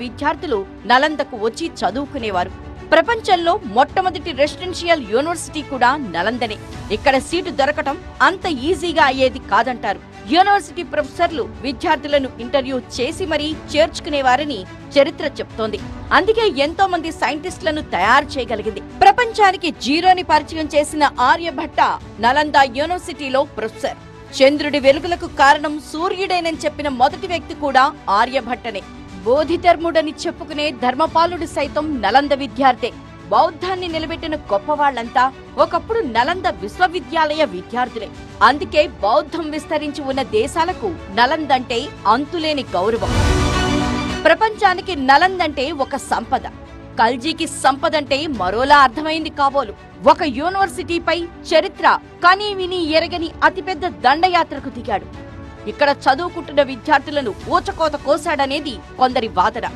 విద్యార్థులు నలందకు వచ్చి చదువుకునేవారు. ప్రపంచంలో మొట్టమొదటి రెసిడెన్షియల్ యూనివర్సిటీ కూడా నలందనే. ఇక్కడ సీటు దొరకటం అంత ఈజీగా అయ్యేది కాదంటారు. యూనివర్సిటీ ప్రొఫెసర్లు విద్యార్థులను ఇంటర్వ్యూ చేసి మరీ చేర్చుకునేవారని చరిత్ర చెప్తోంది. అందుకే ఎంతో మంది సైంటిస్టులను తయారు చేయగలిగింది. ప్రపంచానికి జీరోని పరిచయం చేసిన ఆర్యభట్ట నలంద యూనివర్సిటీలో ప్రొఫెసర్. చంద్రుడి వెలుగులకు కారణం సూర్యుడేనని చెప్పిన మొదటి వ్యక్తి కూడా ఆర్యభట్టనే. బోధిధర్ముడని చెప్పుకునే ధర్మపాలుడు సైతం నలంద విద్యార్థే. బౌద్ధాన్ని నిలబెట్టిన గొప్పవాళ్లంతా ఒకప్పుడు నలంద విశ్వవిద్యాలయ విద్యార్థులే. అందుకే బౌద్ధం విస్తరించి ఉన్న దేశాలకు నలందంటే అంతులేని గౌరవం. ప్రపంచానికి నలందంటే ఒక సంపద, కల్జీకి సంపదంటే మరోలా అర్థమైంది కాబోలు. ఒక యూనివర్సిటీపై చరిత్ర కనీ విని ఎరగని అతిపెద్ద దండయాత్రకు దిగాడు. ఇక్కడ చదువుకుంటున్న విద్యార్థులను ఊచకోత కోశాడనేది కొందరి వాదన.